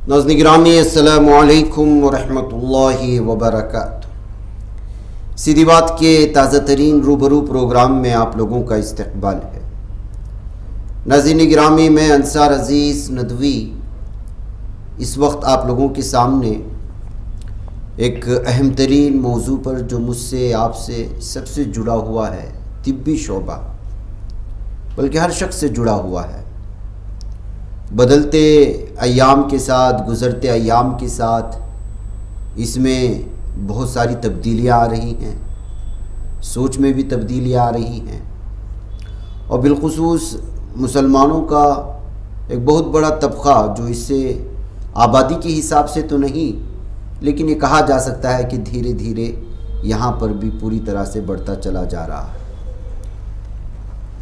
ناظرین گرامی السلام علیکم ورحمۃ اللہ وبرکاتہ۔ سیدھی بات کے تازہ ترین روبرو پروگرام میں آپ لوگوں کا استقبال ہے۔ ناظرین گرامی، میں انصار عزیز ندوی اس وقت آپ لوگوں کے سامنے ایک اہم ترین موضوع پر جو مجھ سے آپ سے سب سے جڑا ہوا ہے، طبی شعبہ، بلکہ ہر شخص سے جڑا ہوا ہے۔ بدلتے ایام کے ساتھ، گزرتے ایام کے ساتھ اس میں بہت ساری تبدیلیاں آ رہی ہیں، سوچ میں بھی تبدیلیاں آ رہی ہیں، اور بالخصوص مسلمانوں کا ایک بہت بڑا طبقہ جو اس سے آبادی کے حساب سے تو نہیں، لیکن یہ کہا جا سکتا ہے کہ دھیرے دھیرے یہاں پر بھی پوری طرح سے بڑھتا چلا جا رہا ہے۔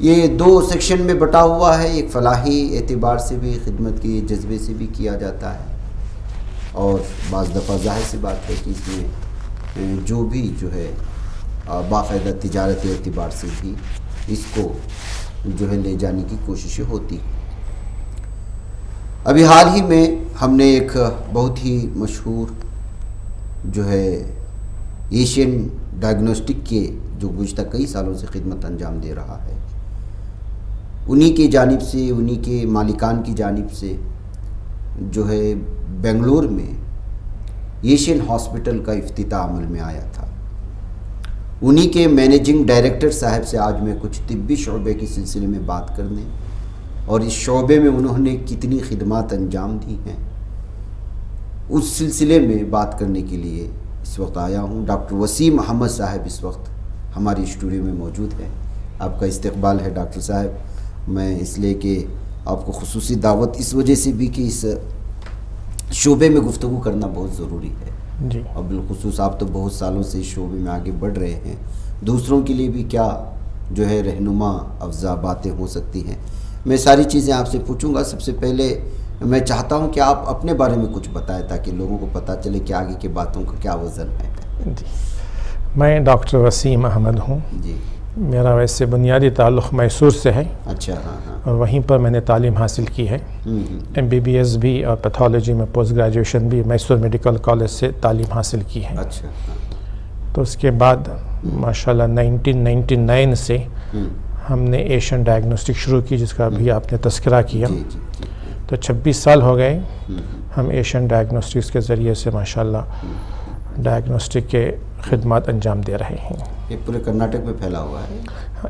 یہ دو سیکشن میں بٹا ہوا ہے، ایک فلاحی اعتبار سے بھی، خدمت کے جذبے سے بھی کیا جاتا ہے، اور بعض دفعہ ظاہر سی بات ہے کہ اس میں جو بھی جو ہے باقاعدہ تجارتی اعتبار سے بھی اس کو جو ہے لے جانے کی کوششیں ہوتی ہیں۔ ابھی حال ہی میں ہم نے ایک بہت ہی مشہور جو ہے ایشین ڈائگنوسٹک کے جو گزشتہ کئی سالوں سے خدمت انجام دے رہا ہے، انہی کی جانب سے، انہی کے مالکان کی جانب سے جو ہے بنگلور میں ایشین ہاسپٹل کا افتتاح عمل میں آیا تھا۔ انہی کے مینیجنگ ڈائریکٹر صاحب سے آج میں کچھ طبی شعبے کے سلسلے میں بات کرنے اور اس شعبے میں انہوں نے کتنی خدمات انجام دی ہیں اس سلسلے میں بات کرنے کے لیے اس وقت آیا ہوں۔ ڈاکٹر وسیم احمد صاحب اس وقت ہماری اسٹوڈیو میں موجود ہیں۔ آپ کا استقبال ہے ڈاکٹر صاحب، میں اس لیے کہ آپ کو خصوصی دعوت اس وجہ سے بھی کہ اس شعبے میں گفتگو کرنا بہت ضروری ہے جی، اور بالخصوص آپ تو بہت سالوں سے اس شعبے میں آگے بڑھ رہے ہیں، دوسروں کے لیے بھی کیا جو ہے رہنما افزا باتیں ہو سکتی ہیں۔ میں ساری چیزیں آپ سے پوچھوں گا۔ سب سے پہلے میں چاہتا ہوں کہ آپ اپنے بارے میں کچھ بتائیں تاکہ لوگوں کو پتہ چلے کہ آگے کی باتوں کا کیا وزن ہے۔ جی، میں ڈاکٹر وسیم احمد ہوں جی۔ میرا ویسے بنیادی تعلق میسور سے ہے، اچھا ہاں، اور وہیں پر میں نے تعلیم حاصل کی ہے، MBBS بھی اور پیتھولوجی میں پوسٹ گریجویشن بھی میسور میڈیکل کالج سے تعلیم حاصل کی ہے۔ اچھا، تو اس کے بعد ماشاءاللہ 1999 سے ہم نے ایشین ڈائگنوسٹک شروع کی، جس کا بھی آپ نے تذکرہ کیا، تو 26 سال ہو گئے ہم ایشین ڈائگنوسٹکس کے ذریعے سے ماشاءاللہ ڈائگنوسٹک کے خدمات انجام دے رہے ہیں۔ یہ پورے کرناٹک میں پھیلا ہوا ہے؟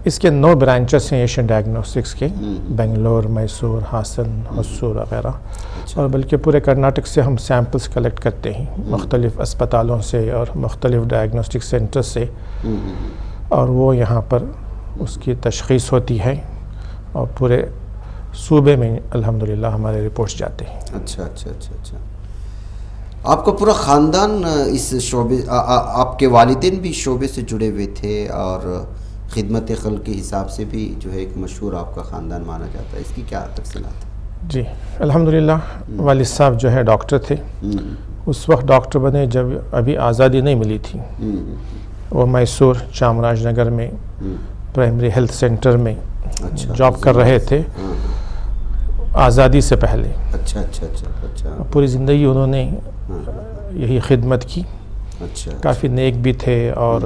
اس کے 9 برانچز ہیں ایشین ڈائگنوسٹکس کے، بنگلور، میسور، ہاسن، ہسور وغیرہ، اور بلکہ پورے کرناٹک سے ہم سیمپلز کلیکٹ کرتے ہیں مختلف اسپتالوں سے اور مختلف ڈائگنوسٹک سینٹر سے، اور وہ یہاں پر اس کی تشخیص ہوتی ہے اور پورے صوبے میں الحمدللہ ہمارے رپورٹس جاتے ہیں۔ اچھا اچھا اچھا اچھا، آپ کا پورا خاندان اس شعبے، آپ کے والدین بھی شعبے سے جڑے ہوئے تھے اور خدمت خلق کے حساب سے بھی جو ہے ایک مشہور آپ کا خاندان مانا جاتا ہے، اس کی کیا تفصیلات ہیں؟ جی الحمدللہ، والد صاحب جو ہے ڈاکٹر تھے، اس وقت ڈاکٹر بنے جب ابھی آزادی نہیں ملی تھی۔ وہ میسور چامراج نگر میں پرائمری ہیلتھ سینٹر میں جاب کر رہے تھے آزادی سے پہلے۔ اچھا اچھا اچھا اچھا، پوری زندگی انہوں نے یہی خدمت کی۔ اچھا، کافی نیک بھی تھے اور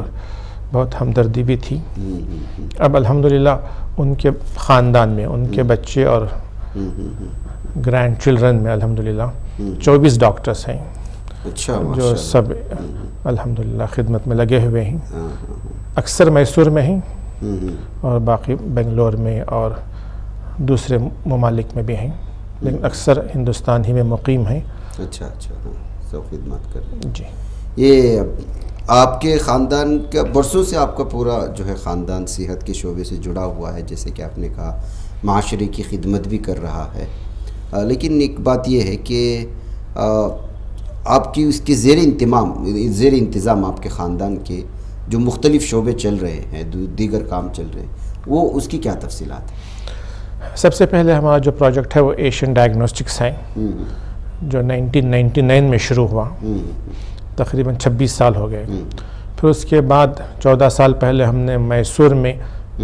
بہت ہمدردی بھی تھی۔ اب الحمدللہ ان کے خاندان میں ان کے بچے اور گرینڈ چلڈرن میں الحمدللہ 24 ڈاکٹرز ہیں جو سب الحمدللہ خدمت میں لگے ہوئے ہیں۔ اکثر میسور میں ہیں اور باقی بنگلور میں اور دوسرے ممالک میں بھی ہیں، لیکن اکثر ہندوستان ہی میں مقیم ہیں۔ اچھا اچھا، سب خدمات کر رہے ہیں جی۔ یہ آپ کے خاندان کا برسوں سے آپ کا پورا جو ہے خاندان صحت کے شعبے سے جڑا ہوا ہے، جیسے کہ آپ نے کہا معاشرے کی خدمت بھی کر رہا ہے، لیکن ایک بات یہ ہے کہ آپ کی اس کے زیر انتظام آپ کے خاندان کے جو مختلف شعبے چل رہے ہیں، دیگر کام چل رہے ہیں، وہ اس کی کیا تفصیلات ہیں؟ سب سے پہلے ہمارا جو پروجیکٹ ہے وہ ایشین ڈائگنوسٹکس ہے، جو 1999 میں شروع ہوا، تقریباً 26 سال ہو گئے۔ پھر اس کے بعد 14 سال پہلے ہم نے میسور میں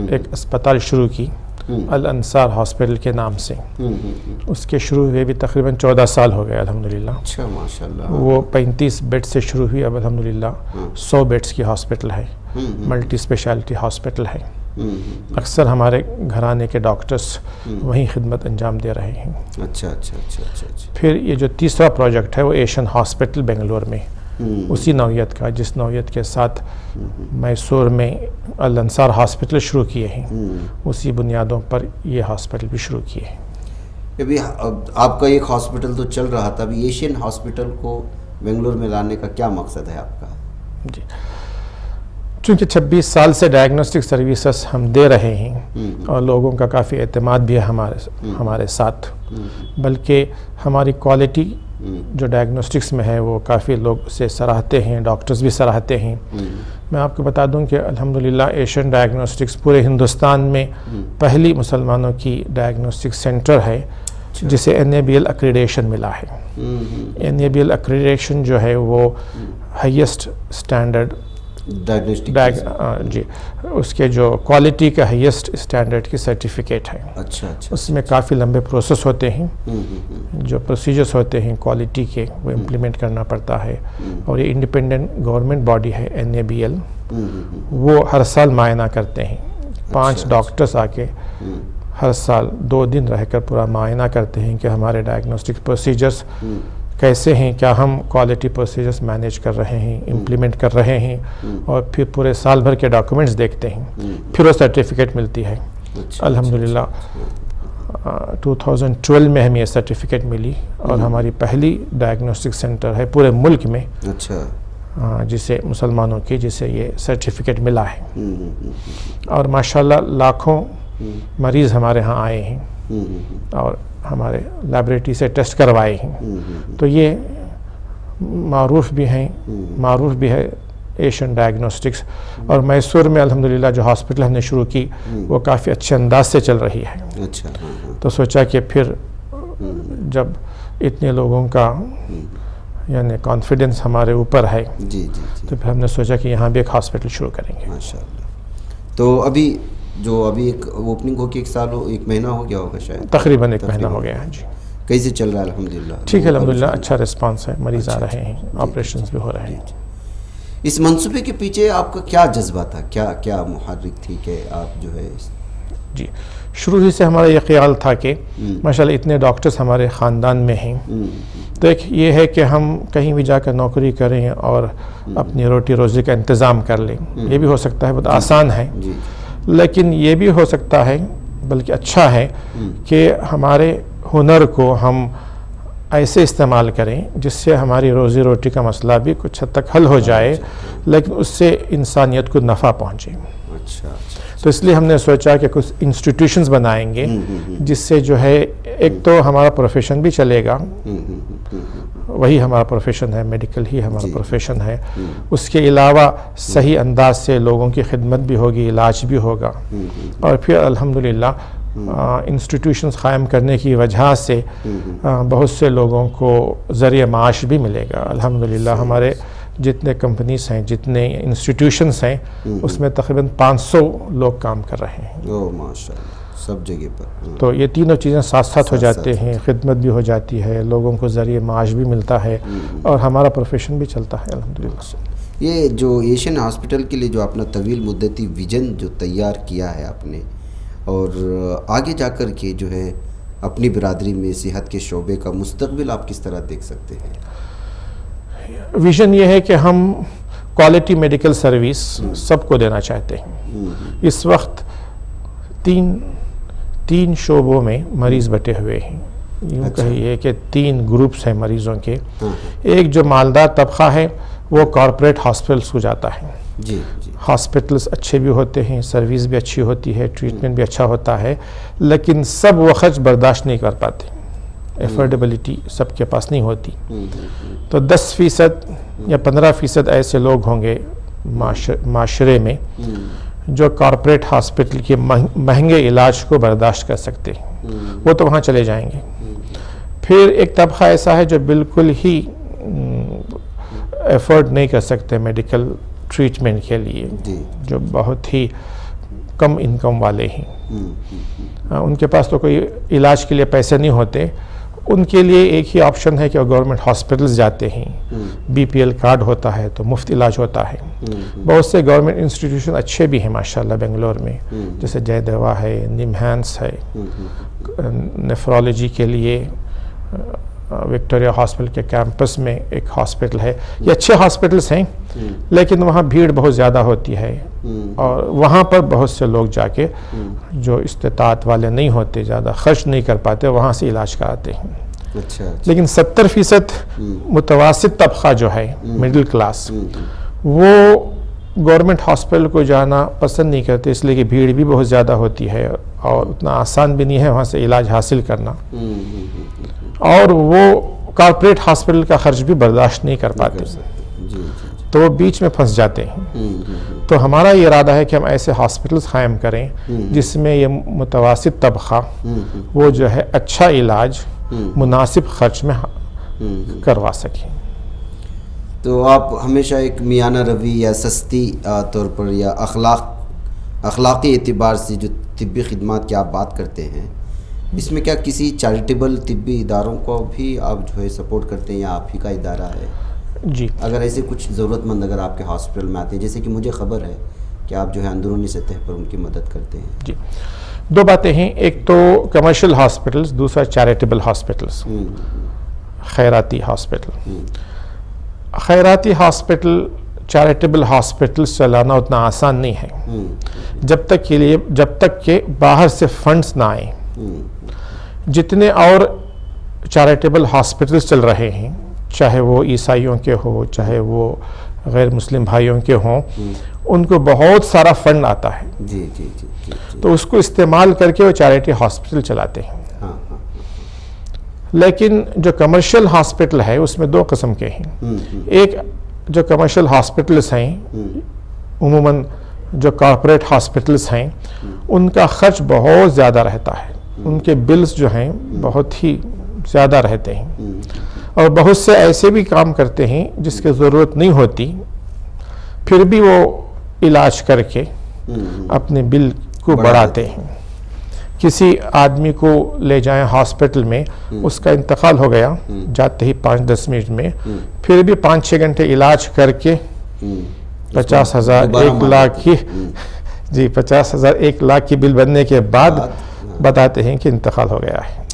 ایک اسپتال شروع کی الانصار ہاسپٹل کے نام سے. اس کے شروع ہوئے بھی تقریباً 14 سال ہو گئے الحمدللہ. اچھا ماشاء اللہ. وہ 35 بیڈ سے شروع ہوئی، اب الحمدللہ 100 بیڈس کی ہاسپٹل ہے، ملٹی اسپیشلٹی ہاسپٹل ہے. اکثر ہمارے گھرانے کے ڈاکٹرز وہیں خدمت انجام دے رہے ہیں. اچھا اچھا اچھا اچھا اچھا. پھر یہ جو تیسرا پروجیکٹ ہے وہ ایشین ہاسپٹل بنگلور میں، اسی نوعیت کا، جس نوعیت کے ساتھ میسور میں الانصار ہاسپٹل شروع کیے ہیں، اسی بنیادوں پر یہ ہاسپٹل بھی شروع کیے ہیں. ابھی آپ کا ایک ہاسپٹل تو چل رہا تھا، ابھی ایشین ہاسپٹل کو بنگلور میں لانے کا کیا مقصد ہے آپ کا؟ جی، چونکہ 26 سال سے ڈائگنوسٹک سروسز ہم دے رہے ہیں اور لوگوں کا کافی اعتماد بھی ہے ہمارے ساتھ، بلکہ ہماری کوالٹی جو ڈائگنوسٹکس میں ہے وہ کافی لوگ اسے سراہتے ہیں، ڈاکٹرز بھی سراہتے ہیں. میں آپ کو بتا دوں کہ الحمدللہ ایشین ڈائگنوسٹکس پورے ہندوستان میں پہلی مسلمانوں کی ڈائگنوسٹک سینٹر ہے جسے NABL اکریڈیشن ملا ہے. NABL اکریڈیشن جو ہے وہ ہائیسٹ اسٹینڈرڈ جی، اس کے جو کوالٹی کا ہائیسٹ اسٹینڈرڈ کی سرٹیفکیٹ ہے. اچھا اچھا. اس میں کافی لمبے پروسیس ہوتے ہیں، جو پروسیجرز ہوتے ہیں کوالٹی کے وہ امپلیمنٹ کرنا پڑتا ہے. اور یہ انڈیپینڈنٹ گورنمنٹ باڈی ہے NABL، وہ ہر سال معائنہ کرتے ہیں. 5 ڈاکٹرز آ کے ہر سال 2 دن رہ کر پورا معائنہ کرتے ہیں کہ ہمارے ڈائگنوسٹک پروسیجرز کیسے ہیں، کیا ہم کوالٹی پروسیجرز مینیج کر رہے ہیں، امپلیمنٹ کر رہے ہیں، اور پھر پورے سال بھر کے ڈاکومنٹس دیکھتے ہیں، پھر وہ سرٹیفکیٹ ملتی ہے. الحمدللہ 2012 میں ہمیں یہ سرٹیفکیٹ ملی اور ہماری پہلی ڈائگنوسٹک سینٹر ہے پورے ملک میں جسے مسلمانوں کی جسے یہ سرٹیفکیٹ ملا ہے. اور ماشاءاللہ لاکھوں مریض ہمارے ہاں آئے ہیں اور ہمارے لیبریٹری سے ٹیسٹ کروائے ہیں. تو یہ معروف بھی ہے ایشین ڈائگنوسٹکس. اور میسور میں الحمدللہ جو ہاسپٹل ہم نے شروع کی وہ کافی اچھے انداز سے چل رہی ہے. تو سوچا کہ پھر جب اتنے لوگوں کا یعنی کانفیڈنس ہمارے اوپر ہے تو پھر ہم نے سوچا کہ یہاں بھی ایک ہاسپٹل شروع کریں گے. ماشاءاللہ. تو ابھی ایک اوپننگ ہو کے 1 مہینہ ہو گیا ہوگا شاید، تقریباً 1 مہینہ ہو گیا ہے. جی، کیسے چل رہا ہے؟ الحمدللہ ٹھیک ہے، الحمدللہ اچھا رسپانس ہے، مریض آ رہے ہیں، آپریشنز بھی ہو رہے ہیں. اس منصوبے کے پیچھے آپ کا کیا جذبہ تھا، کیا محرک تھی کہ آپ جو ہے؟ جی، شروع ہی سے ہمارا یہ خیال تھا کہ ماشاءاللہ اتنے ڈاکٹرز ہمارے خاندان میں ہیں، تو ایک یہ ہے کہ ہم کہیں بھی جا کر نوکری کریں اور اپنی روٹی روزی کا انتظام کر لیں. یہ بھی ہو سکتا ہے، بہت آسان ہے، لیکن یہ بھی ہو سکتا ہے بلکہ اچھا ہے کہ ہمارے ہنر کو ہم ایسے استعمال کریں جس سے ہماری روزی روٹی کا مسئلہ بھی کچھ حد تک حل ہو جائے، لیکن اس سے انسانیت کو نفع پہنچے. تو اس لیے ہم نے سوچا کہ کچھ انسٹیٹیوشنز بنائیں گے جس سے جو ہے ایک تو ہمارا پروفیشن بھی چلے گا، وہی ہمارا پروفیشن ہے، میڈیکل ہی ہمارا پروفیشن ہے. اس کے علاوہ صحیح انداز سے لوگوں کی خدمت بھی ہوگی، علاج بھی ہوگا. اور پھر الحمدللہ انسٹیٹیوشنز قائم کرنے کی وجہ سے بہت سے لوگوں کو ذریعہ معاش بھی ملے گا. الحمدللہ ہمارے جتنے کمپنیز ہیں، جتنے انسٹیٹیوشنز ہیں، اس میں تقریباً 500 لوگ کام کر رہے ہیں. ماشاءاللہ، سب جگہ پر. تو یہ تینوں چیزیں ساتھ ہو جاتے ہیں، خدمت بھی ہو جاتی ہے، لوگوں کو ذریعہ معاش بھی ملتا ہے، اور ہمارا پروفیشن بھی چلتا ہے الحمدللہ. یہ جو ایشین ہاسپٹل کے لیے جو اپنا طویل مدتی ویژن جو تیار کیا ہے آپ نے، اور آگے جا کر کے جو ہے اپنی برادری میں صحت کے شعبے کا مستقبل آپ کس طرح دیکھ سکتے ہیں؟ ویژن یہ ہے کہ ہم کوالٹی میڈیکل سروس سب کو دینا چاہتے ہیں. اس وقت تین شعبوں میں مریض بٹے ہوئے ہیں. یوں کہیے کہ 3 گروپس ہیں مریضوں کے. ایک جو مالدار طبقہ ہے وہ کارپوریٹ ہاسپٹلس کو جاتا ہے. ہاسپٹلس اچھے بھی ہوتے ہیں، سروس بھی اچھی ہوتی ہے، ٹریٹمنٹ بھی اچھا ہوتا ہے، لیکن سب وہ خرچ برداشت نہیں کر پاتے، افورڈیبلٹی سب کے پاس نہیں ہوتی. تو 10% یا 15% ایسے لوگ ہوں گے معاشرے میں جو کارپوریٹ ہاسپٹل کے مہنگے علاج کو برداشت کر سکتے ہیں، وہ تو وہاں چلے جائیں گے. پھر ایک طبقہ ایسا ہے جو بالکل ہی ایفورڈ نہیں کر سکتے میڈیکل ٹریٹمنٹ کے لیے، جو بہت ہی کم انکم والے ہیں. ان کے پاس تو کوئی علاج کے لیے پیسے نہیں ہوتے. ان کے لیے ایک ہی آپشن ہے کہ وہ گورنمنٹ ہاسپٹلز جاتے ہیں. BPL کارڈ ہوتا ہے تو مفت علاج ہوتا ہے. بہت سے گورنمنٹ انسٹیٹیوشن اچھے بھی ہیں ماشاءاللہ بنگلور میں, جیسے جے دیوا ہے, نمہینس ہے, نیفرولوجی کے لیے وکٹوریا ہاسپٹل کے کیمپس میں ایک ہاسپٹل ہے. یہ اچھے ہاسپٹلس ہیں, لیکن وہاں بھیڑ بہت زیادہ ہوتی ہے, اور وہاں پر بہت سے لوگ جا کے جو استطاعت والے نہیں ہوتے, زیادہ خرچ نہیں کر پاتے, وہاں سے علاج کراتے ہیں. لیکن 70% متوسط طبقہ جو ہے, مڈل کلاس, وہ گورنمنٹ ہاسپٹل کو جانا پسند نہیں کرتے, اس لیے کہ بھیڑ بھی بہت زیادہ ہوتی ہے اور اتنا آسان بھی نہیں ہے وہاں سے علاج حاصل کرنا, اور وہ کارپوریٹ ہاسپٹل کا خرچ بھی برداشت نہیں کر پاتے, تو وہ بیچ میں پھنس جاتے ہیں. تو ہمارا یہ ارادہ ہے کہ ہم ایسے ہاسپٹلز قائم کریں جس میں یہ متوسط طبقہ وہ جو ہے اچھا علاج مناسب خرچ میں کروا سکیں. تو آپ ہمیشہ ایک میانہ روی یا سستی طور پر یا اخلاقی اعتبار سے جو طبی خدمات کی آپ بات کرتے ہیں, اس میں کیا کسی چیریٹیبل طبی اداروں کو بھی آپ جو ہے سپورٹ کرتے ہیں یا آپ ہی کا ادارہ ہے؟ جی, اگر ایسے کچھ ضرورت مند اگر آپ کے ہاسپٹل میں آتے ہیں, جیسے کہ مجھے خبر ہے کہ آپ جو ہے اندرونی سطح پر ان کی مدد کرتے ہیں. جی, دو باتیں ہیں, ایک تو کمرشل ہاسپٹلز, دوسرا چیریٹیبل ہاسپٹلز, خیراتی ہاسپٹل. خیراتی ہاسپٹل, چیریٹیبل ہاسپٹلز چلانا اتنا آسان نہیں ہے جب تک کہ باہر سے فنڈز نہ آئیں. جتنے اور چیریٹیبل ہاسپٹلز چل رہے ہیں, چاہے وہ عیسائیوں کے ہو, چاہے وہ غیر مسلم بھائیوں کے ہوں, ان کو بہت سارا فنڈ آتا ہے. جی جی جی, تو اس کو استعمال کر کے وہ چیریٹی ہاسپٹل چلاتے ہیں. لیکن جو کمرشل ہاسپٹل ہے اس میں دو قسم کے ہیں. ایک جو کمرشل ہاسپٹلز ہیں, عموماً جو کارپوریٹ ہاسپٹلز ہیں, ان کا خرچ بہت زیادہ رہتا ہے, ان کے بلز جو ہیں بہت ہی زیادہ رہتے ہیں, اور بہت سے ایسے بھی کام کرتے ہیں جس کی ضرورت نہیں ہوتی, پھر بھی وہ علاج کر کے اپنے بل کو بڑھاتے ہیں. کسی آدمی کو لے جائیں ہاسپٹل میں, اس کا انتقال ہو گیا جاتے ہی 5-10 منٹ میں, پھر بھی 5-6 گھنٹے علاج کر کے 50,000 1 لاکھ کی, جی 50,000 1 لاکھ کی بل بننے کے بعد بتاتے ہیں کہ انتقال ہو گیا ہے.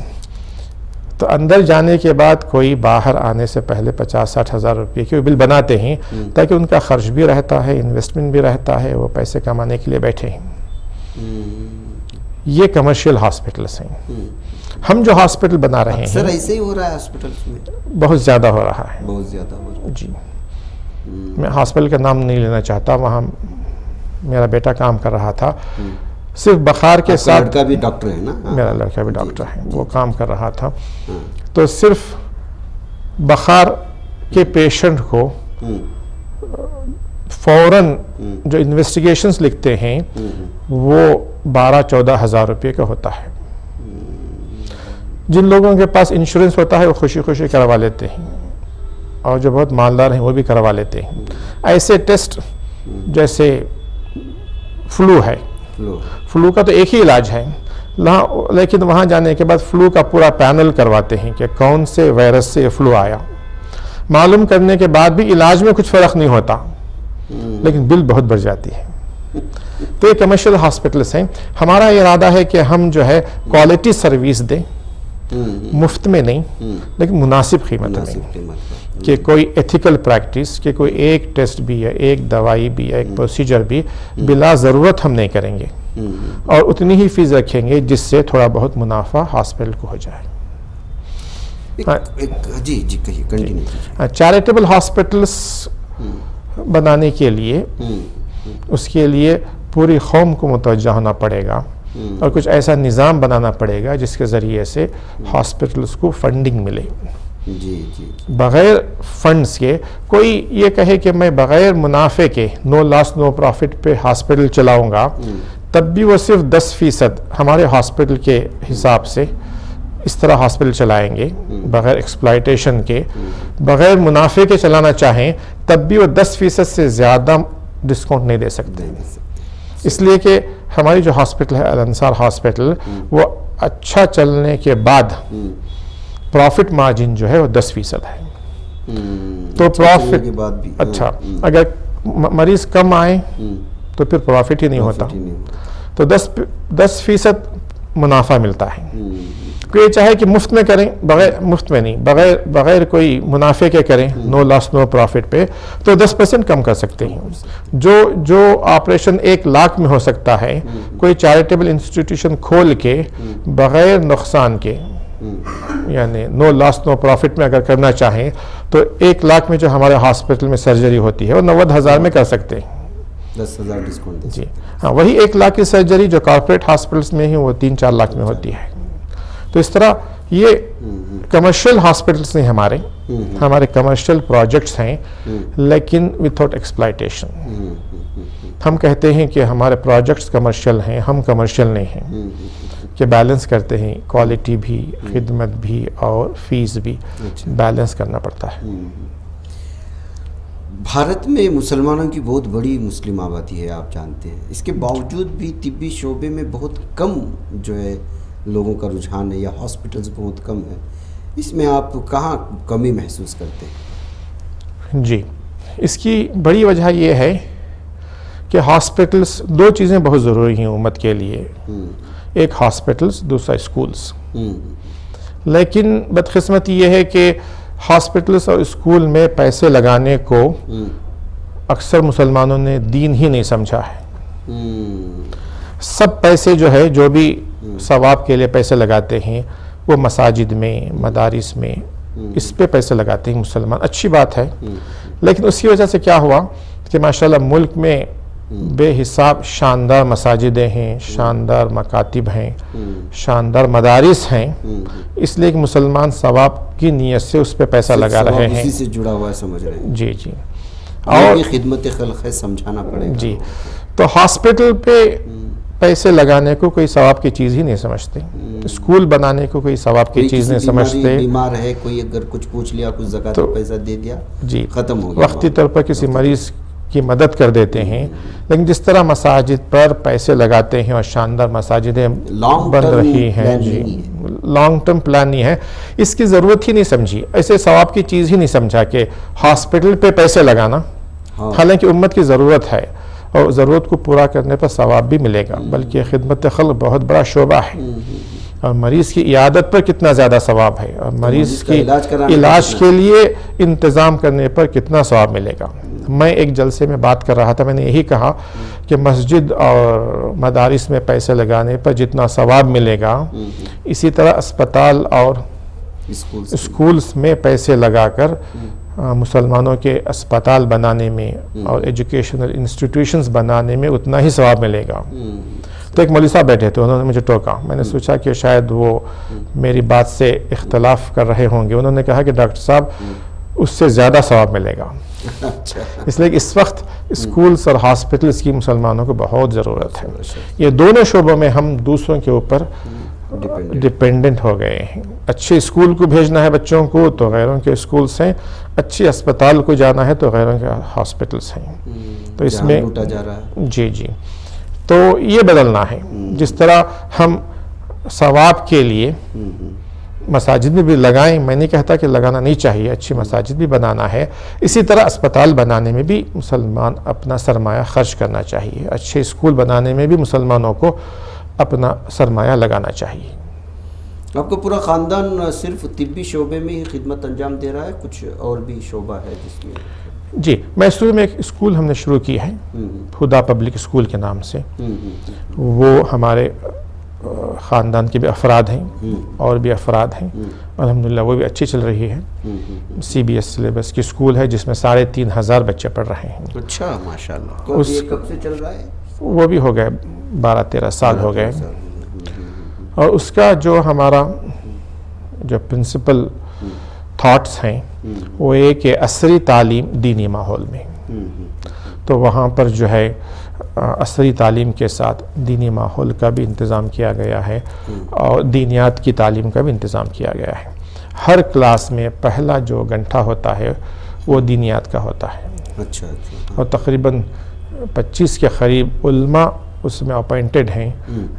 تو اندر جانے کے بعد کوئی باہر آنے سے پہلے 50-60 ہزار روپے کی بل بناتے ہیں, تاکہ ان کا خرچ بھی رہتا ہے, انویسٹمنٹ بھی رہتا ہے, وہ پیسے کمانے کے لیے بیٹھے ہیں. یہ کمرشل ہاسپٹلس ہیں. ہم جو ہاسپٹل بنا رہے ہیں, سر ایسے ہی ہو رہا ہے ہاسپٹلس میں, بہت زیادہ ہو رہا ہے, بہت زیادہ ہو رہا ہے. جی, میں ہاسپٹل کا نام نہیں لینا چاہتا, وہاں میرا بیٹا کام کر رہا تھا, صرف بخار کے ساتھ. لڑکا بھی ڈاکٹر ہے نا؟ میرا لڑکا بھی ڈاکٹر ہے, وہ کام کر رہا تھا. تو صرف بخار کے پیشنٹ کو فوراً جو انویسٹیگیشنز لکھتے ہیں وہ 12-14 ہزار روپے کا ہوتا ہے. جن لوگوں کے پاس انشورنس ہوتا ہے وہ خوشی خوشی کروا لیتے ہیں, اور جو بہت مالدار ہیں وہ بھی کروا لیتے ہیں. ایسے ٹیسٹ جیسے فلو ہے, فلو کا تو ایک ہی علاج ہے, لیکن وہاں جانے کے بعد فلو کا پورا پینل کرواتے ہیں کہ کون سے وائرس سے فلو آیا. معلوم کرنے کے بعد بھی علاج میں کچھ فرق نہیں ہوتا, لیکن بل بہت بڑھ جاتی ہے. تو یہ کمرشل ہاسپٹلس ہیں. ہمارا ارادہ ہے کہ ہم جو ہے کوالٹی سروس دیں, مفت میں نہیں لیکن مناسب قیمت میں, کہ کوئی ایتھیکل پریکٹس, کہ کوئی ایک ٹیسٹ بھی ہے, ایک دوائی بھی ہے, ایک پروسیجر بھی بلا ضرورت ہم نہیں کریں گے, اور اتنی ہی فیس رکھیں گے جس سے تھوڑا بہت منافع ہاسپٹل کو ہو جائے. جی جی کہیے, کنٹینیو کیجیے. چیریٹیبل ہاسپٹلس بنانے کے لیے اس کے لیے پوری قوم کو متوجہ ہونا پڑے گا, اور کچھ ایسا نظام بنانا پڑے گا جس کے ذریعے سے ہاسپٹلس کو فنڈنگ ملے. جی جی, بغیر فنڈز کے کوئی یہ کہے کہ میں بغیر منافع کے, نو لاس نو پروفٹ پہ ہاسپٹل چلاؤں گا, تب بھی وہ صرف 10% ہمارے ہاسپٹل کے حساب سے اس طرح ہاسپٹل چلائیں گے بغیر ایکسپلائٹیشن کے, بغیر منافع کے چلانا چاہیں تب بھی وہ 10% سے زیادہ ڈسکاؤنٹ نہیں دے سکتے, اس لیے کہ ہماری جو ہاسپٹل ہے الانصار ہاسپٹل وہ اچھا چلنے کے بعد پروفٹ مارجن جو ہے وہ 10% ہے. تو پروفٹ اچھا اگر مریض کم آئے تو پھر پروفٹ ہی نہیں ہوتا. تو 10% منافع ملتا ہے. کوئی چاہے کہ مفت میں کریں، مفت میں نہیں، بغیر کوئی منافع کے کریں، نو لاس نو پروفٹ پہ، تو 10% کم کر سکتے ہیں. جو آپریشن 1 لاکھ میں ہو سکتا ہے، کوئی چیریٹیبل انسٹیٹیوشن کھول کے بغیر نقصان کے، یعنی نو لاس نو پروفٹ میں اگر کرنا چاہیں تو 1 لاکھ میں جو ہمارے ہاسپٹل میں سرجری ہوتی ہے وہ 90,000 میں کر سکتے ہیں. 10,000 ڈسکاؤنٹ. جی ہاں، وہی 1 لاکھ کی سرجری جو کارپوریٹ ہاسپٹلس میں ہی وہ 3-4 لاکھ میں ہوتی ہے. تو اس طرح یہ کمرشل ہاسپٹلس ہیں ہمارے کمرشل پروجیکٹس ہیں، لیکن وداؤٹ ایکسپلائٹیشن. ہم کہتے ہیں کہ ہمارے پروجیکٹس کمرشل ہیں، ہم کمرشل نہیں ہیں، کہ بیلنس کرتے ہیں، کوالٹی بھی، خدمت بھی اور فیس بھی بیلنس کرنا پڑتا ہے. بھارت میں مسلمانوں کی بہت بڑی مسلم آبادی ہے، آپ جانتے ہیں. اس کے باوجود بھی طبی شعبے میں بہت کم جو ہے لوگوں کا رجحان ہے، یا ہاسپٹلز بہت کم ہے. اس میں آپ کہاں کمی محسوس کرتے ہیں؟ جی، اس کی بڑی وجہ یہ ہے کہ ہاسپٹلز، 2 چیزیں بہت ضروری ہیں امت کے لیے. ایک ہاسپٹلز، دوسرا اسکولز. لیکن بدقسمتی یہ ہے کہ ہاسپٹلز اور اسکول میں پیسے لگانے کو اکثر مسلمانوں نے دین ہی نہیں سمجھا ہے. سب پیسے جو بھی ثواب کے لیے پیسے لگاتے ہیں وہ مساجد میں، مدارس میں، اس پہ پیسے لگاتے ہیں مسلمان. اچھی بات ہے، لیکن اس کی وجہ سے کیا ہوا کہ ماشاءاللہ ملک میں بے حساب شاندار مساجدیں ہیں، شاندار مکاتب ہیں، شاندار مدارس ہیں، اس لیے کہ مسلمان ثواب کی نیت سے اس پہ پیسہ لگا رہے ہیں. اسی سے جڑا ہوا ہے، سمجھ رہے ہیں. جی جی. اور یہ خدمت خلق ہے، سمجھانا پڑے گا. جی، تو ہاسپٹل پہ پیسے لگانے کو کوئی ثواب کی چیز ہی نہیں سمجھتے. اسکول بنانے کو کوئی ثواب کی چیز نہیں سمجھتے. بیمار ہے کوئی، اگر کچھ پوچھ لیا، کچھ زکوٰۃ کا پیسہ دے دیا، جی ختم ہو گیا. وقتی طور پر کسی مریض کی مدد کر دیتے ہیں. لیکن جس طرح مساجد پر پیسے لگاتے ہیں اور شاندار مساجدیں بن رہی ہیں، جی لانگ ٹرم پلان نہیں ہے، اس کی ضرورت ہی نہیں سمجھی. ایسے ثواب کی چیز ہی نہیں سمجھا کہ ہاسپٹل پہ پیسے لگانا. حالانکہ امت کی ضرورت ہے اور ضرورت کو پورا کرنے پر ثواب بھی ملے گا، بلکہ خدمت خلق بہت بڑا شعبہ ہے. اور مریض کی عیادت پر کتنا زیادہ ثواب ہے، اور مریض کی علاج کے لیے انتظام کرنے پر کتنا ثواب ملے گا. میں ایک جلسے میں بات کر رہا تھا، میں نے یہی کہا کہ مسجد اور مدارس میں پیسے لگانے پر جتنا ثواب ملے گا، اسی طرح اسپتال اور اسکولز میں پیسے لگا کر مسلمانوں کے اسپتال بنانے میں اور ایجوکیشنل انسٹیٹیوشنز بنانے میں اتنا ہی ثواب ملے گا. تو ایک مولوی صاحب بیٹھے تھے، انہوں نے مجھے ٹوکا. میں نے سوچا کہ شاید وہ میری بات سے اختلاف کر رہے ہوں گے. انہوں نے کہا کہ ڈاکٹر صاحب اس سے زیادہ ثواب ملے گا. اس لیے کہ اس وقت اسکولز اور ہاسپٹلز کی مسلمانوں کو بہت ضرورت ہے. یہ دونوں شعبوں میں ہم دوسروں کے اوپر ڈیپینڈنٹ ہو گئے ہیں. اچھے اسکول کو بھیجنا ہے بچوں کو تو غیروں کے اسکولز ہیں، اچھے اسپتال کو جانا ہے تو غیروں کے ہاسپٹلز ہیں. تو اس میں جی جی تو یہ بدلنا ہے. جس طرح ہم ثواب کے لیے مساجد میں بھی لگائیں، میں نہیں کہتا کہ لگانا نہیں چاہیے، اچھی مساجد بھی بنانا ہے، اسی طرح اسپتال بنانے میں بھی مسلمان اپنا سرمایہ خرچ کرنا چاہیے. اچھے اسکول بنانے میں بھی مسلمانوں کو اپنا سرمایہ لگانا چاہیے. آپ کا پورا خاندان صرف طبی شعبے میں ہی خدمت انجام دے رہا ہے، کچھ اور بھی شعبہ ہے جس میں؟ جی، میسور میں ایک اسکول ہم نے شروع کی ہے، خدا پبلک اسکول کے نام سے. وہ ہمارے خاندان کے بھی افراد ہیں اور بھی افراد ہیں، الحمدللہ وہ بھی اچھی چل رہی ہے. CBS سلیبس کی اسکول ہے جس میں 3,500 بچے پڑھ رہے ہیں. اچھا، ماشاءاللہ. کب سے چل رہا ہے؟ وہ بھی ہو گئے 12-13 سال ہو گئے. اور اس کا جو ہمارا جو پرنسپل تھاٹس ہیں وہ ایک عصری تعلیم دینی ماحول میں. تو وہاں پر جو ہے عصری تعلیم کے ساتھ دینی ماحول کا بھی انتظام کیا گیا ہے اور دینیات کی تعلیم کا بھی انتظام کیا گیا ہے. ہر کلاس میں پہلا جو گھنٹہ ہوتا ہے وہ دینیات کا ہوتا ہے. اچھا. اور تقریباً 25 کے قریب علماء اس میں اپوائنٹڈ ہیں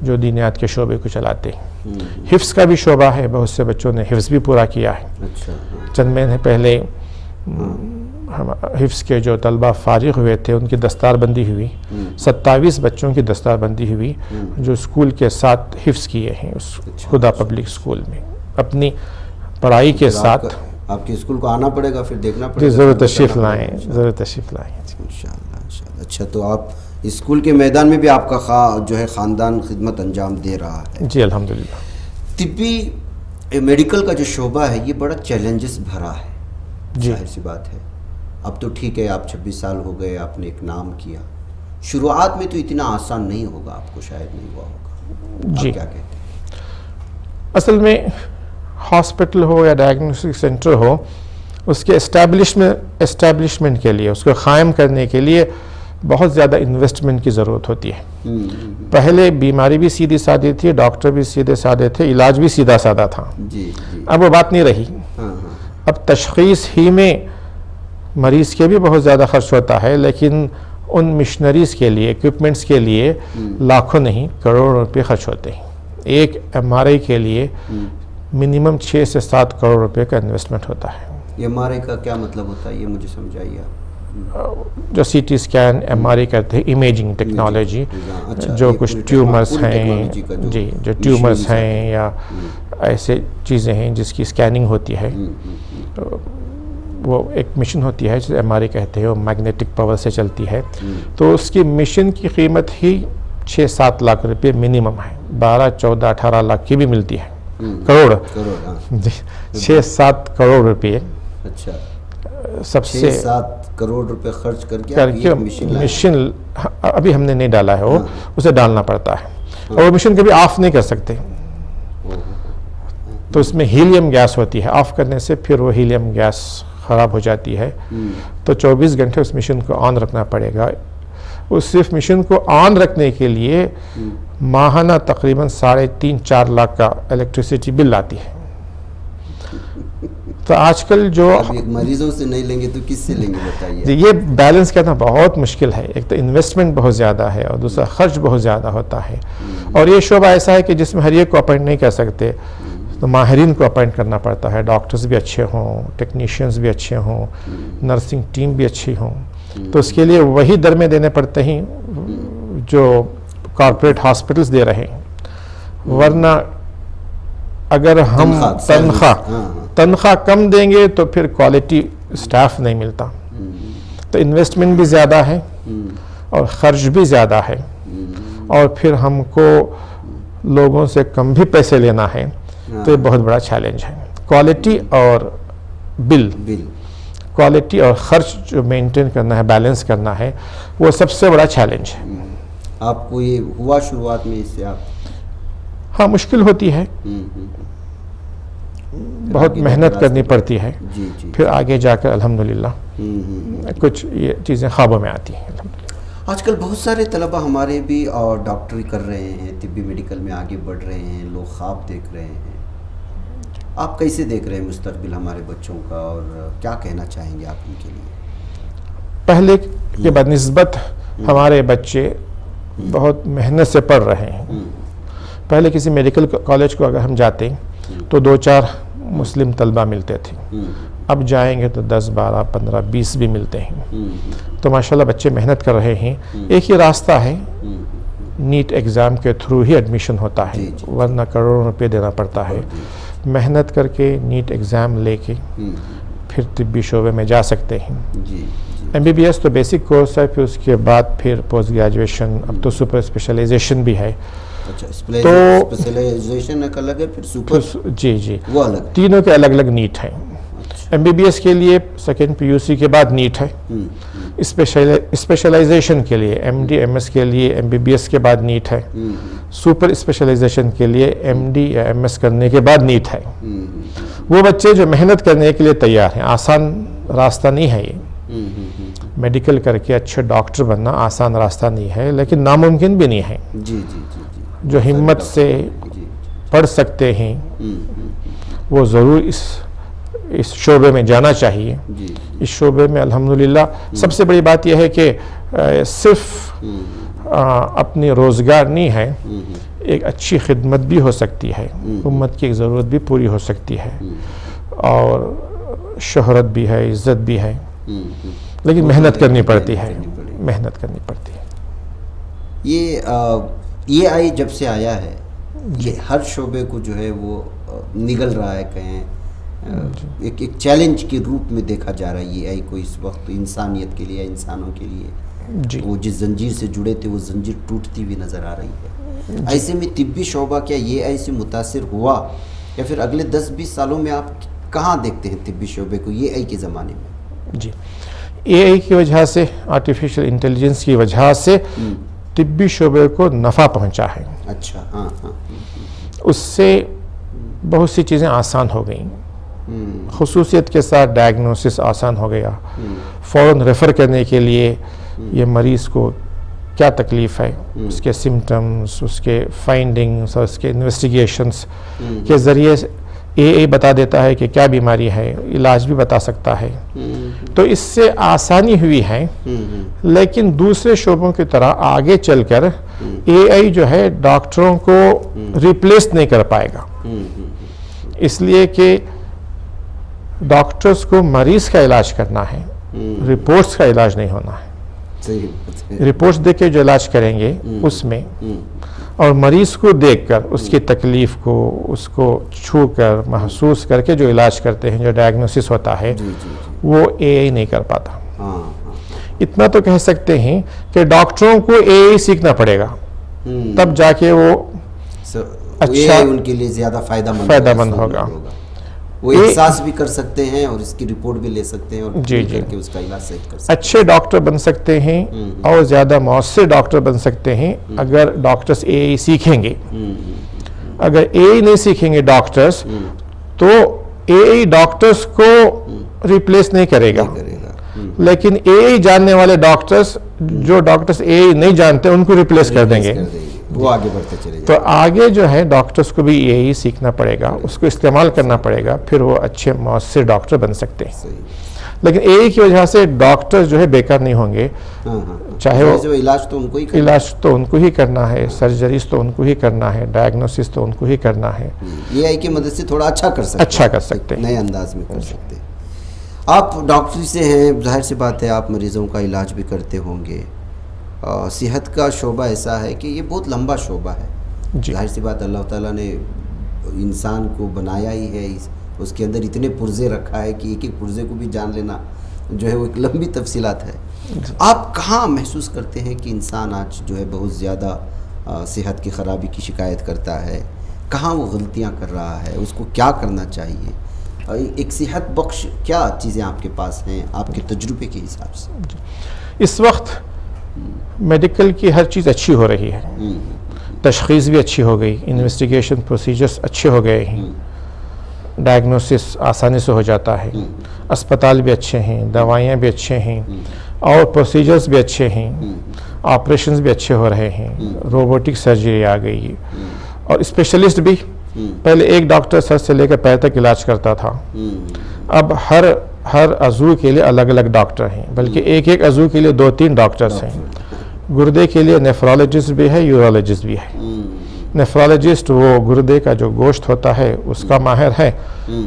جو دینیات کے شعبے کو چلاتے ہیں. حفظ کا بھی شعبہ ہے، بہت سے بچوں نے حفظ بھی پورا کیا ہے. چند مہینے پہلے حفظ کے جو طلبہ فارغ ہوئے تھے ان کی دستار بندی ہوئی. 27 بچوں کی دستار بندی ہوئی جو اسکول کے ساتھ حفظ کیے ہیں اس خدا پبلک اسکول میں اپنی پڑھائی کے ساتھ. آپ کے اسکول کو آنا پڑے گا، پھر دیکھنا پڑے گا. ضرور تشریف لائیں، ضرور تشریف لائیں. انشاءاللہ. اچھا، تو آپ اسکول کے میدان میں بھی آپ کا جو ہے خاندان خدمت انجام دے رہا ہے. جی الحمدللہ. طبی میڈیکل کا جو شعبہ ہے یہ بڑا چیلنجز بھرا ہے. ظاہر سی بات ہے. اب تو ٹھیک ہے، آپ 26 سال ہو گئے، آپ نے ایک نام کیا. شروعات میں تو اتنا آسان نہیں ہوگا، آپ کو شاید نہیں ہوا ہوگا. جی. کیا کہتے ہیں؟ اصل میں ہاسپٹل ہو یا ڈائگنوسٹک سینٹر ہو، اس کے اسٹیبلشمنٹ کے لیے، اس کو قائم کرنے کے لیے بہت زیادہ انویسٹمنٹ کی ضرورت ہوتی ہے. پہلے بیماری بھی سیدھی سادی تھی، ڈاکٹر بھی سیدھے سادے تھے، علاج بھی سیدھا سادہ تھا. اب وہ بات نہیں رہی. اب تشخیص ہی میں مریض کے بھی بہت زیادہ خرچ ہوتا ہے، لیکن ان مشنریز کے لیے، ایکوپمنٹس کے لیے لاکھوں نہیں کروڑوں روپے خرچ ہوتے ہیں. ایک MRI کے لیے منیمم 6 سے 7 کروڑ روپے کا انویسٹمنٹ ہوتا ہے. MRI کا کیا مطلب ہوتا ہے، یہ مجھے سمجھائیے آپ. جو CT اسکین MRI کرتے ہیں، امیجنگ ٹیکنالوجی، جو کچھ ٹیومرز ہیں، جی جو ٹیومرز ہیں یا ایسے چیزیں ہیں جس کی اسکیننگ ہوتی ہے، وہ ایک مشین ہوتی ہے جسے MRI کہتے ہیں، وہ میگنیٹک پاور سے چلتی ہے. تو اس کی مشین کی قیمت ہی 6-7 لاکھ روپے منیمم ہے. 12, 14, 18 لاکھ کی بھی ملتی ہے. کروڑ. 6-7 کروڑ روپے. اچھا. سب سے 6-7 کروڑ روپے خرچ کر کے مشین ابھی ہم نے نہیں ڈالا ہے، وہ اسے ڈالنا پڑتا ہے. اور وہ مشین کبھی آف نہیں کر سکتے. تو اس میں ہیلیم گیس ہوتی ہے، آف کرنے سے پھر وہ ہیلیم گیس خراب ہو جاتی ہے. تو 24 گھنٹے اس مشین کو آن رکھنا پڑے گا. اس صرف مشین کو آن رکھنے کے لیے ماہانہ تقریباً 3.5-4 لاکھ کا الیکٹریسٹی بل آتی ہے. تو آج کل جو مریضوں سے نہیں لیں گے تو کس سے لیں گے بتائیے. یہ بیلنس کرنا بہت مشکل ہے. ایک تو انویسٹمنٹ بہت زیادہ ہے اور دوسرا خرچ بہت زیادہ ہوتا ہے. اور یہ شعبہ ایسا ہے کہ جس میں ہر ایک کو اپوائنٹ نہیں کر سکتے، تو ماہرین کو اپوائنٹ کرنا پڑتا ہے. ڈاکٹرز بھی اچھے ہوں، ٹیکنیشینز بھی اچھے ہوں، نرسنگ ٹیم بھی اچھی ہوں. تو اس کے لیے وہی درمے دینے پڑتے ہیں جو کارپوریٹ ہاسپٹلز دے رہے ہیں. ورنہ اگر ہم تنخواہ کم دیں گے تو پھر کوالٹی سٹاف نہیں ملتا. تو انویسٹمنٹ بھی زیادہ ہے اور خرچ بھی زیادہ ہے، اور پھر ہم کو لوگوں سے کم بھی پیسے لینا ہے. تو یہ بہت بڑا چیلنج ہے. کوالٹی اور کوالٹی اور خرچ جو مینٹین کرنا ہے، بیلنس کرنا ہے، وہ سب سے بڑا چیلنج ہے. آپ کو یہ ہوا شروعات میں اس سے آپ؟ ہاں، مشکل ہوتی ہے، بہت محنت کرنی پڑتی ہے. پھر آگے جا کر الحمدللہ کچھ یہ چیزیں خوابوں میں آتی ہیں. آج کل بہت سارے طلبہ ہمارے بھی اور ڈاکٹری کر رہے ہیں، طبی میڈیکل میں آگے بڑھ رہے ہیں، لوگ خواب دیکھ رہے ہیں. آپ کیسے دیکھ رہے ہیں مستقبل ہمارے بچوں کا، اور کیا کہنا چاہیں گے آپ ان کے لیے؟ پہلے کے بنسبت ہمارے بچے بہت محنت سے پڑھ رہے ہیں. پہلے کسی میڈیکل کالج کو اگر ہم جاتے تو 2-4 مسلم طلبہ ملتے تھے. اب جائیں گے تو 10, 12, 15, 20 بھی ملتے ہیں. تو ماشاءاللہ بچے محنت کر رہے ہیں. ایک ہی راستہ ہے، نیٹ ایگزام کے تھرو ہی ایڈمیشن ہوتا ہے، ورنہ کروڑوں روپے دینا پڑتا ہے. محنت کر کے نیٹ ایگزام لے کے پھر طبی شعبے میں جا سکتے ہیں. MBBS تو بیسک کورس ہے، پھر اس کے بعد پھر پوسٹ گریجویشن، اب تو سپر اسپیشلائزیشن بھی ہے. تو اسپیشلائزیشن ایک الگ ہے، پھر سپر جی وہ الگ، تینوں کے الگ الگ نیٹ ہیں. MBBS کے لیے سیکنڈ PUC کے بعد نیٹ ہے. اسپیشلائزیشن کے لیے MD MS کے لیے MBBS کے بعد نیٹ ہے. سپر اسپیشلائزیشن کے لیے MD یا MS کرنے کے بعد نیٹ ہے. وہ بچے جو محنت کرنے کے لیے تیار ہیں. آسان راستہ نہیں ہے یہ. میڈیکل کر کے اچھے ڈاکٹر بننا آسان راستہ نہیں ہے، لیکن ناممکن بھی نہیں ہے. جو ہمت سے پڑھ سکتے ہیں وہ ضرور اس شعبے میں جانا چاہیے. اس شعبے میں الحمدللہ سب سے بڑی بات یہ ہے کہ صرف اپنی روزگار نہیں ہے، ایک اچھی خدمت بھی ہو سکتی ہے، امت کی ایک ضرورت بھی پوری ہو سکتی ہے، اور شہرت بھی ہے، عزت بھی ہے، لیکن محنت کرنی پڑتی ہے، محنت کرنی پڑتی ہے۔ یہ آئی جب سے آیا ہے یہ ہر شعبے کو جو ہے وہ نگل رہا ہے، کہیں ایک چیلنج کے روپ میں دیکھا جا رہا ہے یہ آئی کو اس وقت انسانیت کے لیے، انسانوں کے لیے۔ وہ جس زنجیر سے جڑے تھے وہ زنجیر ٹوٹتی ہوئی نظر آ رہی ہے۔ ایسے میں طبی شعبہ کیا یہ آئی سے متاثر ہوا، یا پھر اگلے 10-20 سالوں میں آپ کہاں دیکھتے ہیں طبی شعبے کو یہ آئی کے زمانے میں؟ جی، اے آئی کی وجہ سے، آرٹیفیشل انٹیلیجنس کی وجہ سے طبی شعبے کو نفع پہنچا ہے۔ اچھا، ہاں ہاں، اس سے بہت سی چیزیں آسان ہو گئیں، خصوصیت کے ساتھ ڈائگنوسس آسان ہو گیا، فوراً ریفر کرنے کے لیے یہ مریض کو کیا تکلیف ہے، اس کے سمٹمز، اس کے فائنڈنگز اور اس کے انویسٹیگیشنز کے ذریعے اے آئی بتا دیتا ہے کہ کیا بیماری ہے، علاج بھی بتا سکتا ہے۔ تو اس سے آسانی ہوئی ہے، لیکن دوسرے شعبوں کی طرح آگے چل کر اے آئی جو ہے ڈاکٹروں کو ریپلیس نہیں کر پائے گا، اس لیے کہ ڈاکٹرز کو مریض کا علاج کرنا ہے، رپورٹس کا علاج نہیں ہونا ہے۔ رپورٹس دیکھ کے جو علاج کریں گے اس میں، اور مریض کو دیکھ کر اس کی تکلیف کو، اس کو چھو کر محسوس کر کے جو علاج کرتے ہیں، جو ڈائگنوسس ہوتا ہے، وہ اے آئی نہیں کر پاتا۔ اتنا تو کہہ سکتے ہیں کہ ڈاکٹروں کو اے آئی سیکھنا پڑے گا، تب جا کے وہ اچھا ان کے لیے زیادہ فائدہ مند ہوگا۔ وہ احساس بھی کر سکتے ہیں اور اس کی رپورٹ بھی لے سکتے ہیں، اور کر کے اس کا علاج صحیح کر سکتے ہیں۔ اچھے ڈاکٹر بن سکتے ہیں اور زیادہ مؤثر ڈاکٹر بن سکتے ہیں اگر ڈاکٹرز اے آئی سیکھیں گے۔ اگر اے آئی نہیں سیکھیں گے ڈاکٹرز تو اے آئی ڈاکٹرز کو ریپلیس نہیں کرے گا، لیکن اے آئی جاننے والے ڈاکٹرز جو ڈاکٹرز اے آئی نہیں جانتے ان کو ریپلیس کر دیں گے، وہ آگے بڑھتے چلے جائیں۔ تو آگے جو ہے ڈاکٹرز کو بھی اے آئی سیکھنا پڑے گا، اس کو استعمال کرنا پڑے گا، پھر وہ اچھے مؤثر ڈاکٹر بن سکتے ہیں۔ لیکن اے آئی کی وجہ سے ڈاکٹر جو ہے بیکار نہیں ہوں گے، چاہے وہ علاج تو ان کو ہی علاج تو ان کو ہی کرنا ہے، سرجریز تو ان کو ہی کرنا ہے، ڈائگنوسس تو ان کو ہی کرنا ہے۔ اے آئی کی مدد سے تھوڑا اچھا کر سکتے ہیں، نئے انداز میں کر سکتے ہیں۔ آپ ڈاکٹری سے ہیں، ظاہر سی بات ہے آپ مریضوں کا علاج بھی کرتے ہوں گے۔ صحت کا شعبہ ایسا ہے کہ یہ بہت لمبا شعبہ ہے، ظاہر سی بات اللہ تعالیٰ نے انسان کو بنایا ہی ہے، اس کے اندر اتنے پرزے رکھا ہے کہ ایک ایک پرزے کو بھی جان لینا جو ہے وہ ایک لمبی تفصیلات ہے۔ آپ کہاں محسوس کرتے ہیں کہ انسان آج جو ہے بہت زیادہ صحت کی خرابی کی شکایت کرتا ہے، کہاں وہ غلطیاں کر رہا ہے، اس کو کیا کرنا چاہیے؟ ایک صحت بخش کیا چیزیں آپ کے پاس ہیں آپ کے تجربے کے حساب سے؟ اس وقت میڈیکل کی ہر چیز اچھی ہو رہی ہے، تشخیص بھی اچھی ہو گئی، انویسٹیگیشن پروسیجرز اچھے ہو گئے ہیں، ڈائگنوسس آسانی سے ہو جاتا ہے، اسپتال بھی اچھے ہیں، دوائیاں بھی اچھے ہیں، اور پروسیجرز بھی اچھے ہیں، آپریشنز بھی اچھے ہو رہے ہیں، روبوٹک سرجری آ گئی ہے، اور اسپیشلسٹ بھی پہلے ایک ڈاکٹر سر سے لے کر پیر تک علاج کرتا تھا، اب ہر عضو کے لیے الگ الگ ڈاکٹر ہیں، بلکہ ایک ایک عضو کے لیے 2-3 ڈاکٹرز ہیں۔ گردے کے لیے نیفرولوجسٹ بھی ہے، یورولوجسٹ بھی ہے۔ نیفرولوجسٹ وہ گردے کا جو گوشت ہوتا ہے اس کا ماہر ہے،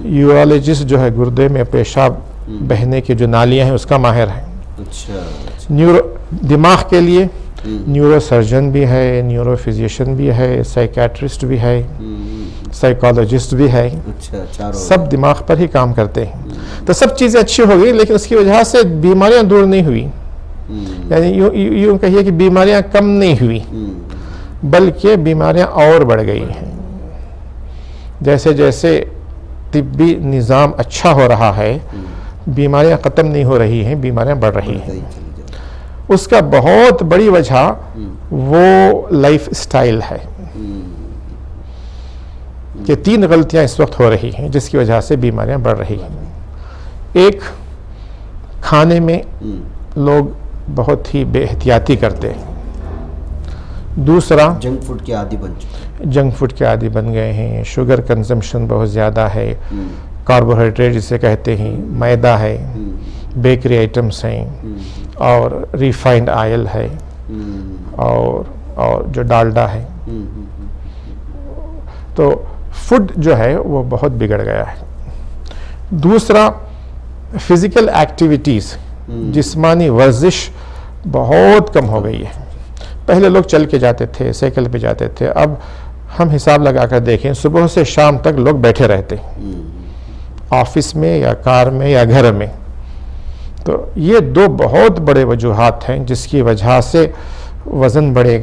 یورولوجسٹ جو ہے گردے میں پیشاب بہنے کے جو نالیاں ہیں اس کا ماہر ہے۔ دماغ کے لیے نیورو سرجن بھی ہے، نیورو فزیشین بھی ہے، سائیکیٹرسٹ بھی ہے، سائیکالوجسٹ بھی ہے، سب دماغ پر ہی کام کرتے ہیں۔ تو سب چیزیں اچھی ہو گئی، لیکن اس کی وجہ سے بیماریاں دور نہیں ہوئی، یعنی یوں کہیے کہ بیماریاں کم نہیں ہوئی بلکہ بیماریاں اور بڑھ گئی ہیں۔ جیسے جیسے طبی نظام اچھا ہو رہا ہے بیماریاں ختم نہیں ہو رہی ہیں، بیماریاں بڑھ رہی ہیں۔ اس کا بہت بڑی وجہ وہ لائف سٹائل ہے کہ 3 غلطیاں اس وقت ہو رہی ہیں جس کی وجہ سے بیماریاں بڑھ رہی ہیں۔ ایک، کھانے میں لوگ بہت ہی بے احتیاطی کرتے ہیں۔ دوسرا، جنک فوڈ کے عادی بن چکے ہیں، جنک فوڈ کے عادی بن گئے ہیں، شوگر کنزمپشن بہت زیادہ ہے، کاربوہائیڈریٹ جسے کہتے ہیں، میدا ہے، بیکری آئٹمس ہیں، اور ریفائنڈ آئل ہے، اور جو ڈالڈا ہے. تو فوڈ جو ہے وہ بہت بگڑ گیا ہے. دوسرا فزیکل ایکٹیویٹیز، جسمانی ورزش بہت کم ہو گئی ہے. پہلے لوگ چل کے جاتے تھے، سائیکل پہ جاتے تھے. اب ہم حساب لگا کر دیکھیں، صبح سے شام تک لوگ بیٹھے رہتے ہیں، آفس میں یا کار میں یا گھر میں. تو یہ دو بہت بڑے وجوہات ہیں جس کی وجہ سے وزن بڑھے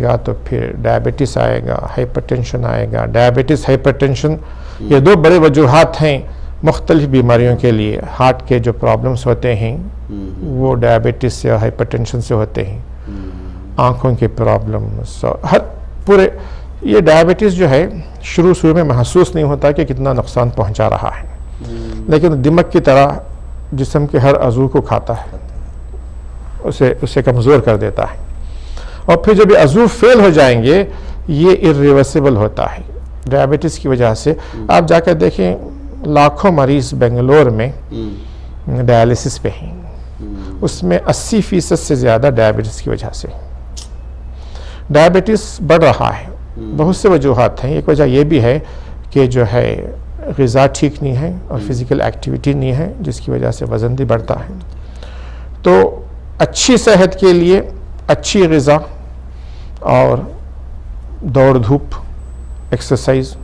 گا تو پھر ڈائبٹیس آئے گا، ہائپر ٹینشن آئے گا. ڈائبٹیس، ہائپر ٹینشن یہ دو بڑے وجوہات ہیں مختلف بیماریوں کے لیے. ہارٹ کے جو پرابلمس ہوتے ہیں وہ ڈائبٹیس سے اور ہائپر ٹینشن سے ہوتے ہیں. آنکھوں کے پرابلمس، ہر پورے یہ ڈائبٹیس جو ہے شروع میں محسوس نہیں ہوتا کہ کتنا نقصان پہنچا رہا ہے، لیکن دماغ کی طرح جسم کے ہر عضو کو کھاتا ہے، اسے کمزور کر دیتا ہے. اور پھر جب یہ عضو فیل ہو جائیں گے یہ irreversible ہوتا ہے ڈائبٹیس کی وجہ سے. آپ جا کر دیکھیں لاکھوں مریض بنگلور میں ڈائلیسس پہ ہیں، اس میں 80% سے زیادہ ڈائبٹیس کی وجہ سے. ڈائبٹیس بڑھ رہا ہے، بہت سے وجوہات ہیں. ایک وجہ یہ بھی ہے کہ جو ہے غذا ٹھیک نہیں ہے اور فزیکل ایکٹیویٹی نہیں ہے، جس کی وجہ سے وزن بھی بڑھتا ہے. تو اچھی صحت کے لیے اچھی غذا اور دوڑ دھوپ، ایکسرسائز.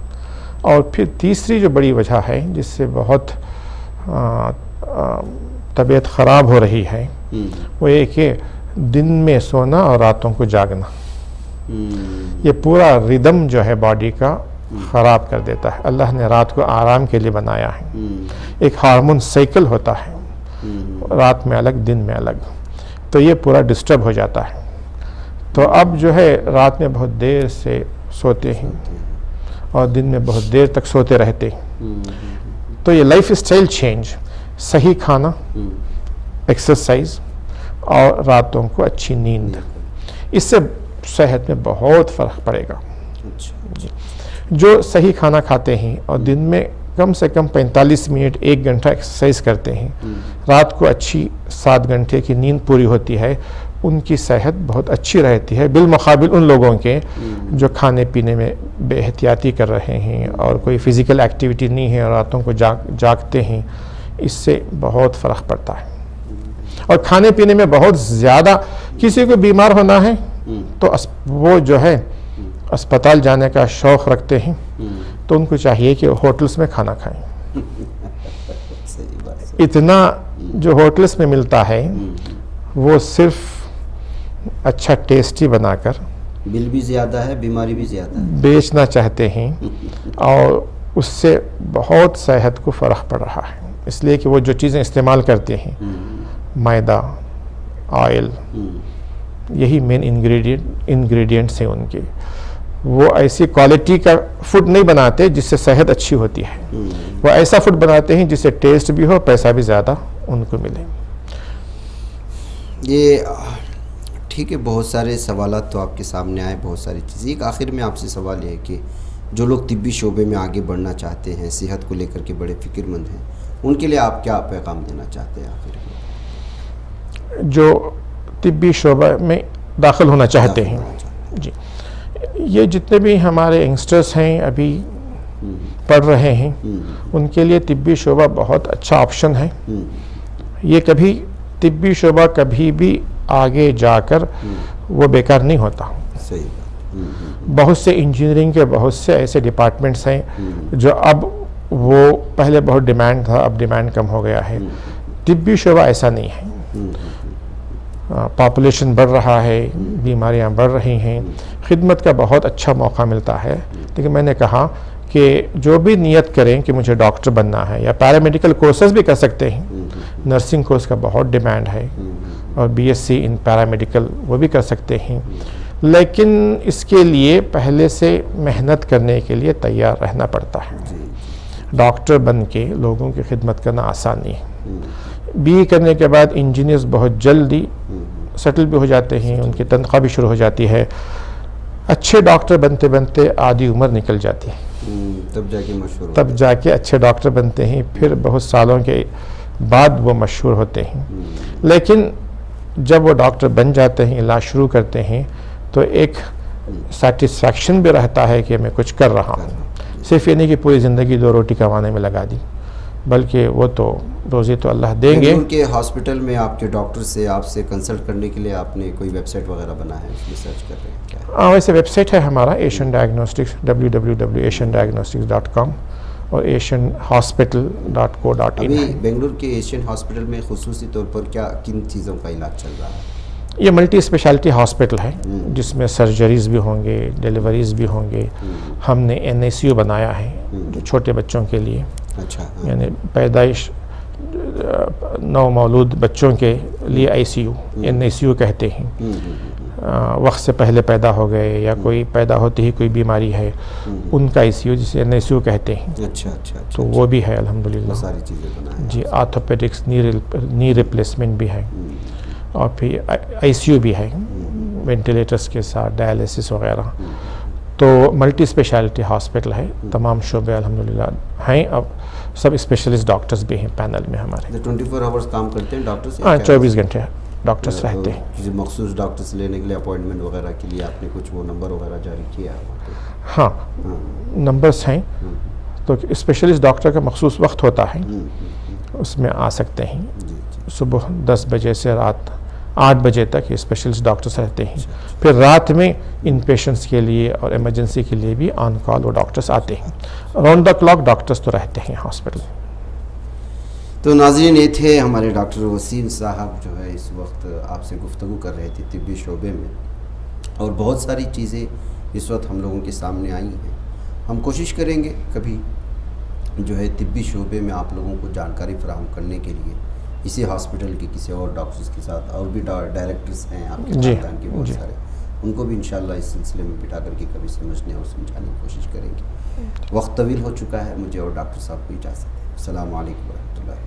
اور پھر تیسری جو بڑی وجہ ہے جس سے بہت طبیعت خراب ہو رہی ہے وہ یہ کہ دن میں سونا اور راتوں کو جاگنا. یہ پورا ردم جو ہے باڈی کا خراب کر دیتا ہے. اللہ نے رات کو آرام کے لیے بنایا ہے. ایک ہارمون سائیکل ہوتا ہے، رات میں الگ دن میں الگ. تو یہ پورا ڈسٹرب ہو جاتا ہے. تو اب جو ہے رات میں بہت دیر سے سوتے ہیں اور دن میں بہت دیر تک سوتے رہتے ہیں. تو یہ لائف اسٹائل چینج، صحیح کھانا، ایکسرسائز اور راتوں کو اچھی نیند، اس سے صحت میں بہت فرق پڑے گا. جو صحیح کھانا کھاتے ہیں اور دن میں کم سے کم 45 منٹ 1 گھنٹہ ایکسرسائز کرتے ہیں، رات کو اچھی 7 گھنٹے کی نیند پوری ہوتی ہے، ان کی صحت بہت اچھی رہتی ہے بالمقابل ان لوگوں کے جو کھانے پینے میں بے احتیاطی کر رہے ہیں اور کوئی فزیکل ایکٹیویٹی نہیں ہے اور راتوں کو جاگتے ہیں. اس سے بہت فرق پڑتا ہے. اور کھانے پینے میں بہت زیادہ کسی کو بیمار ہونا ہے تو وہ جو ہے اسپتال جانے کا شوق رکھتے ہیں، تو ان کو چاہیے کہ ہوٹلز میں کھانا کھائیں. اتنا جو ہوٹلز میں ملتا ہے وہ صرف اچھا ٹیسٹی بنا کر بل بھی زیادہ ہے، بیماری بھی زیادہ ہے، بیچنا چاہتے ہیں، اور اس سے بہت صحت کو فرق پڑ رہا ہے. اس لیے کہ وہ جو چیزیں استعمال کرتے ہیں، میدا، آئل، یہی مین انگریڈینٹس ہیں ان کے. وہ ایسی کوالٹی کا فوڈ نہیں بناتے جس سے صحت اچھی ہوتی ہے. وہ ایسا فوڈ بناتے ہیں جس سے ٹیسٹ بھی ہو، پیسہ بھی زیادہ ان کو ملے. یہ ٹھیک ہے، بہت سارے سوالات تو آپ کے سامنے آئے، بہت ساری چیزیں. ایک آخر میں آپ سے سوال یہ ہے کہ جو لوگ طبی شعبے میں آگے بڑھنا چاہتے ہیں، صحت کو لے کر کے بڑے فکر مند ہیں، ان کے لیے آپ کیا پیغام دینا چاہتے ہیں آخر میں؟ جو طبی شعبہ میں داخل ہونا چاہتے ہیں، جی، یہ جتنے بھی ہمارے ینگسٹرز ہیں ابھی پڑھ رہے ہیں، ان کے لیے طبی شعبہ بہت اچھا آپشن ہے. یہ طبی شعبہ کبھی بھی آگے جا کر وہ بیکار نہیں ہوتا. بہت سے انجینئرنگ کے بہت سے ایسے ڈپارٹمنٹس ہیں جو اب وہ پہلے بہت ڈیمانڈ تھا، اب ڈیمانڈ کم ہو گیا ہے. طبی شعبہ ایسا نہیں ہے. پاپولیشن بڑھ رہا ہے، بیماریاں بڑھ رہی ہیں، خدمت کا بہت اچھا موقع ملتا ہے. لیکن میں نے کہا کہ جو بھی نیت کریں کہ مجھے ڈاکٹر بننا ہے، یا پیرامیڈیکل کورسز بھی کر سکتے ہیں، نرسنگ کورس کا بہت ڈیمانڈ ہے، اور BSc ان پیرامیڈیکل وہ بھی کر سکتے ہیں. لیکن اس کے لیے پہلے سے محنت کرنے کے لیے تیار رہنا پڑتا ہے. ڈاکٹر بن کے لوگوں کی خدمت کرنا آسان نہیں ہے. BE کرنے کے بعد انجینئرز بہت جلدی سیٹل بھی ہو جاتے ہیں، ان کی تنخواہ بھی شروع ہو جاتی ہے. اچھے ڈاکٹر بنتے بنتے آدھی عمر نکل جاتی ہے، تب جا کے اچھے ڈاکٹر بنتے ہیں. پھر بہت سالوں کے بعد وہ مشہور ہوتے ہیں. لیکن جب وہ ڈاکٹر بن جاتے ہیں، علاج شروع کرتے ہیں، تو ایک سیٹسفیکشن بھی رہتا ہے کہ میں کچھ کر رہا ہوں، صرف یہ نہیں کہ پوری زندگی 2 روٹی کمانے میں لگا دی، بلکہ وہ تو روزی تو اللہ دیں گے۔ ان کے ہاسپٹل میں آپ کے ڈاکٹر سے آپ سے کنسلٹ کرنے کے لیے آپ نے کوئی ویب سائٹ وغیرہ بنا ہے، اس میں سرچ کر رہے ہیں کیا؟ ویسے ویب سائٹ ہے ہمارا ایشین ڈائگنوسٹکس www.asiandiagnostics.com اور asianhospital.co.in۔ ابھی بنگلور کے ایشین ہاسپٹل میں خصوصی طور پر کن چیزوں کا علاج چل رہا ہے؟ یہ ملٹی اسپیشلٹی ہاسپٹل ہے جس میں سرجریز بھی ہوں گے، ڈیلیوریز بھی ہوں گے۔ ہم نے NICU بنایا ہے جو چھوٹے بچوں کے لیے، اچھا، یعنی پیدائش نو مولود بچوں کے لیے ICU NICU کہتے ہیں۔ وقت سے پہلے پیدا ہو گئے یا کوئی پیدا ہوتی ہی کوئی بیماری ہے، ان کا ICU جسے NICU کہتے ہیں، اچھا اچھا، تو وہ بھی ہے الحمدللہ۔ ساری چیزیں بنائیں جی، آرتھوپیڈکس نی ریپلیسمنٹ بھی ہے، اور پھر ICU بھی ہے وینٹیلیٹرز کے ساتھ، ڈائلیسس وغیرہ۔ تو ملٹی اسپیشلٹی ہاسپٹل ہے، تمام شعبے الحمدللہ ہیں، اب سب اسپیشلسٹ ڈاکٹرز بھی ہیں پینل میں ہمارے۔ 24 آورز کام کرتے ہیں ڈاکٹرز؟ ہاں، 24 گھنٹے ڈاکٹرز رہتے ہیں۔ کسی مخصوص ڈاکٹر سے لینے کے لیے اپوائنٹمنٹ وغیرہ کے لیے آپ نے کچھ وہ نمبر وغیرہ جاری کیا ہے؟ ہاں، نمبرز ہیں، تو اسپیشلسٹ ڈاکٹر کا مخصوص وقت ہوتا ہے، اس میں آ سکتے ہیں۔ صبح 10 بجے سے رات 8 بجے تک یہ اسپیشلسٹ ڈاکٹرس رہتے ہیں، پھر رات میں ان پیشنٹس کے لیے اور ایمرجنسی کے لیے بھی آن کال وہ ڈاکٹرس آتے ہیں۔ راؤنڈ دا کلاک ڈاکٹرس تو رہتے ہیں ہاسپٹل۔ تو ناظرین، یہ تھے ہمارے ڈاکٹر وسیم صاحب جو ہے اس وقت آپ سے گفتگو کر رہے تھے طبی شعبے میں، اور بہت ساری چیزیں اس وقت ہم لوگوں کے سامنے آئی ہیں۔ ہم کوشش کریں گے کبھی جو ہے طبی شعبے میں آپ لوگوں کو جانکاری فراہم کرنے کے لیے اسی ہاسپٹل کے کسی اور ڈاکٹرز کے ساتھ، اور بھی ڈائریکٹرز ہیں آپ کے خاندان کے بہت سارے، ان کو بھی انشاءاللہ اس سلسلے میں بٹھا کر کے کبھی سمجھنے اور سمجھانے کی کوشش کریں گے۔ وقت طویل ہو چکا ہے، مجھے اور ڈاکٹر صاحب کو اجازت ہے۔ السلام علیکم ورحمۃ اللہ۔